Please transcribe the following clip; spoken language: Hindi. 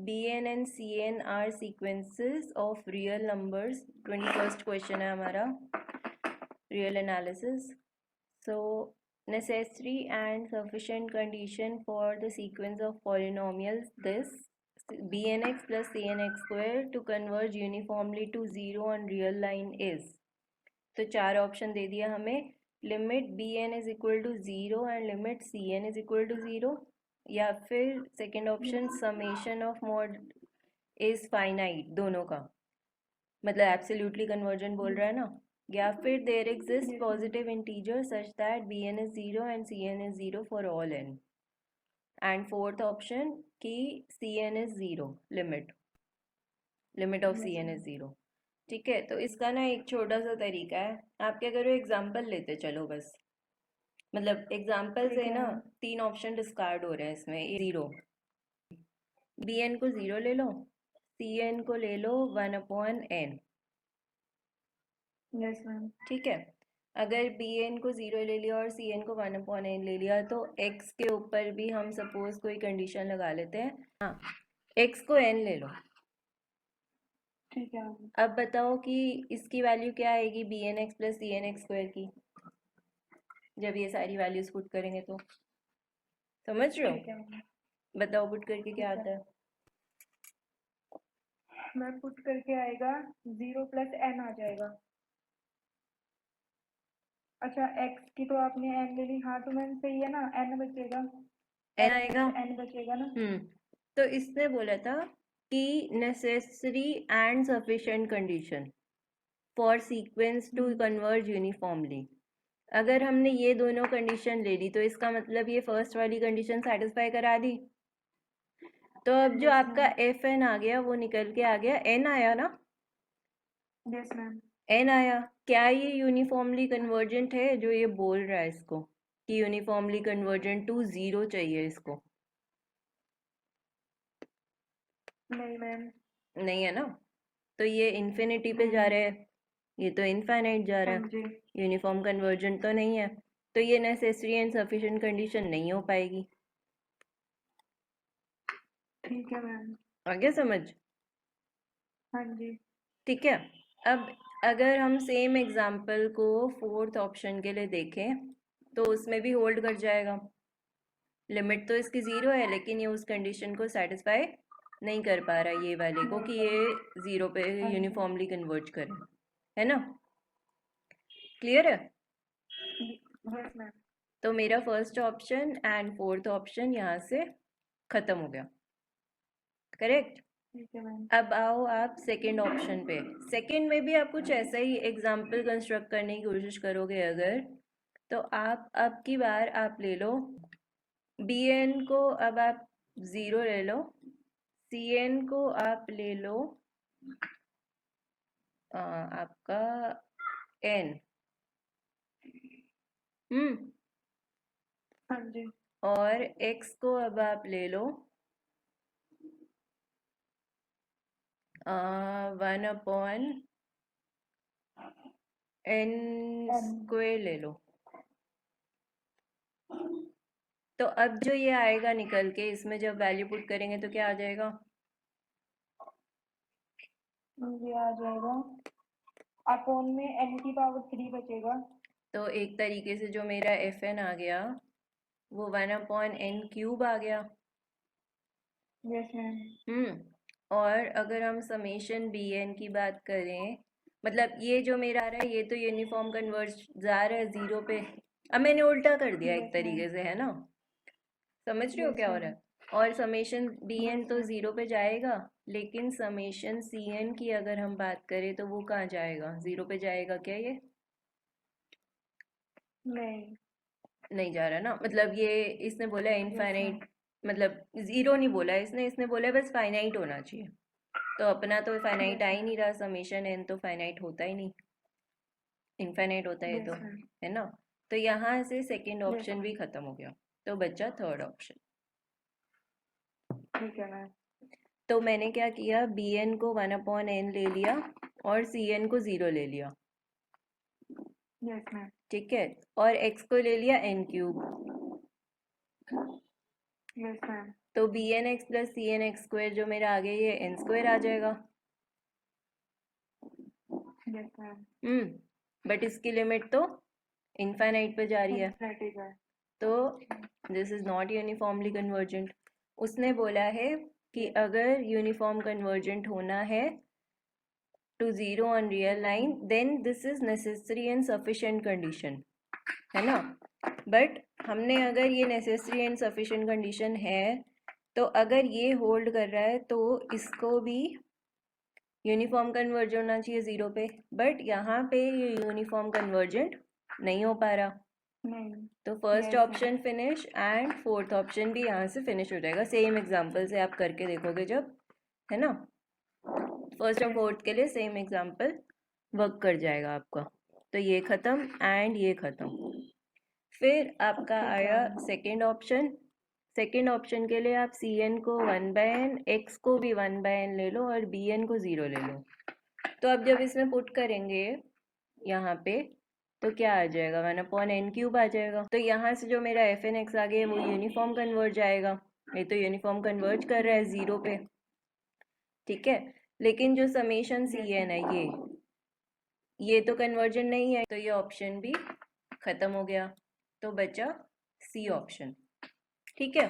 bn and cn are sequences of real numbers. 21st question है हमारा real analysis. So necessary and sufficient condition for the sequence of polynomials this bnx plus cnx square to converge uniformly to 0 on real line is. तो चार ऑप्शन दे दिया हमें, limit bn is equal to 0 and limit cn is equal to 0, या फिर second option summation of mod is finite, दोनों का मतलब एब्सोल्युटली कन्वर्जेंट बोल रहा है ना, या फिर there exist positive integer such that bn is 0 and cn is 0 for all n, and fourth option कि cn is 0, limit of cn is 0. ठीक है, तो इसका ना एक छोटा सा तरीका है, आप क्या करो एग्जाम्पल लेते चलो बस, मतलब एग्जाम्पल से ना 3 ऑप्शन डिस्कार्ड हो रहे हैं इसमें. 0 bn को 0 ले लो, cn को ले लो 1/n. Yes ma'am. ठीक है, अगर bn को 0 ले लिया और cn को 1/n ले लिया तो x के ऊपर भी हम सपोज कोई कंडीशन लगा लेते हैं. हाँ, x को n ले लो. ठीक है. अब बताओ कि इसकी वैल्यू क्या आएगी bnx प्लस cnx स्क्वायर की, जब ये सारी वैल्यूज पुट करेंगे तो. समझ रहे हो? बताओ पुट करके क्या आता है. मैं पुट करके आएगा 0 प्लस n आ जाएगा. अच्छा, x की तो आपने n ले ली. हाँ तो मैम सही है ना, n बचेगा. n आएगा, n बचेगा ना. तो इसने बोला था कि necessary and sufficient condition for sequence to converge uniformly. अगर हमने ये दोनों कंडीशन ले ली तो इसका मतलब ये फर्स्ट वाली कंडीशन सेटिस्फाई करा दी. तो अब जो आपका एफ एन आ गया वो निकल के आ गया, एन आया ना. Yes ma'am. एन आया. क्या ये यूनिफॉर्मली कन्वर्जेंट है जो ये बोल रहा है इसको कि यूनिफॉर्मली कन्वर्जेंट टू 0 चाहिए इसको? नहीं मैम. नहीं है ना, तो ये इन्फिनिटी पे जा रहा है, ये तो इनफाइनाइट जा रहा है, यूनिफॉर्म कन्वर्जेंट तो नहीं है, तो ये नेसेसरी एंड सफिशिएंट कंडीशन नहीं हो पाएगी. ठीक है मैम. आगे समझ? हाँ जी. ठीक है, अब अगर हम सेम एग्जाम्पल को फोर्थ ऑप्शन के लिए देखें तो उसमें भी होल्ड कर जाएगा. लिमिट तो इसकी 0 है लेकिन ये उस कंडीशन को सेटिस्फाई नहीं कर पा रहा है ये वाले को कि ये 0 पे यूनिफॉर्मली कन्वर्ज करे, है ना. क्लियर है? Yes ma'am. तो मेरा first option and fourth option यहाँ से खत्म हो गया. करेक्ट. ठीक है मैम. अब आओ आप सेकंड ऑप्शन पे. सेकंड में भी आप कुछ ऐसा ही एग्जाम्पल कंस्ट्रक्ट करने की कोशिश करोगे अगर, तो आप अब की बार आप ले लो bn को, अब आप 0 ले लो, cn को आप ले लो आपका n. हाँ जी. और x को अब आप ले लो 1/n स्क्वायर ले लो. तो अब जो ये आएगा निकल के, इसमें जब वैल्यू पुट करेंगे तो क्या आ जाएगा? ये आ जाएगा अपॉन में n की पावर 3 बचेगा. तो एक तरीके से जो मेरा एफ एन आ गया वो 1/n क्यूब आ गया. Yes ma'am. और अगर हम समेशन बी एन की बात करें, मतलब ये जो मेरा आ रहा है ये तो यूनिफॉर्म कन्वर्ज जा रहा है 0 पे. अब मैंने उल्टा कर दिया एक तरीके से, है ना. समझ रहे हो क्या हो रहा है? और समेशन बी एन तो 0 पे जाएगा, लेकिन समेशन सी एन की अगर हम बात करें तो वो कहाँ जाएगा? 0 पे जाएगा क्या ये? नहीं जा रहा ना, मतलब ये इसने बोला इनफाइनाइट, मतलब 0 नहीं बोला इसने, इसने बोला बस फाइनाइट होना चाहिए. तो अपना तो फाइनाइट आ ही नहीं रहा, समेशन एन तो फाइनाइट होता ही नहीं, इनफाइनाइट होता है तो, है ना. तो यहाँ से सेकंड ऑप्शन भी खत्म हो गया, तो बचा थर्ड ऑप्शन. ठीक है मैम. तो मैंने क्या किया, बी एन को 1/n ले लिया और सी एन को 0 ले लिया. Yes ma'am. ठीक है, और x को ले लिया n क्यूब. Yes ma'am. तो b n x plus c n x square जो मेरा आ गया ये एन स्क्वायर आ जाएगा। Yes ma'am. बट इसकी लिमिट तो इनफाइनाइट पे जा रही है, इनफिनिटी का। तो this is not uniformly convergent. उसने बोला है कि अगर यूनिफॉर्म कन्वर्जेंट होना है to zero on real line then this is necessary and sufficient condition, है ना। बट हमने अगर ये नेसेसरी एंड सफिशिएंट कंडीशन है तो अगर ये होल्ड कर रहा है तो इसको भी यूनिफॉर्म कन्वर्ज होना चाहिए ज़ीरो पे, बट यहाँ पे ये यूनिफॉर्म कन्वर्जेंट नहीं हो पा रहा। नहीं। तो first Yes, option finish and fourth option भी यहाँ से फिनिश हो जाएगा। सेम एग्जाम्पल से आप करके देखोगे जब, है ना, फर्स्ट और फोर्थ के लिए सेम एग्जाम्पल वर्क कर जाएगा आपका। तो ये ख़त्म एंड ये ख़त्म। फिर आपका ठीक है। आया सेकेंड ऑप्शन। सेकेंड ऑप्शन के लिए आप सी एन को 1/n, एक्स को भी 1/n ले लो और बी एन को 0 ले लो। तो अब जब इसमें पुट करेंगे यहाँ पे तो क्या आ जाएगा, 1/n³ आ जाएगा। तो यहाँ से जो मेरा एफ एन एक्स आ गया वो यूनिफॉर्म कन्वर्ज आएगा। ये तो यूनिफॉर्म कन्वर्ज कर रहा है 0 पे, ठीक है। लेकिन जो समेशन सी एन है ये तो कन्वर्जन नहीं है, तो ये ऑप्शन भी खत्म हो गया। तो बचा सी ऑप्शन, ठीक है।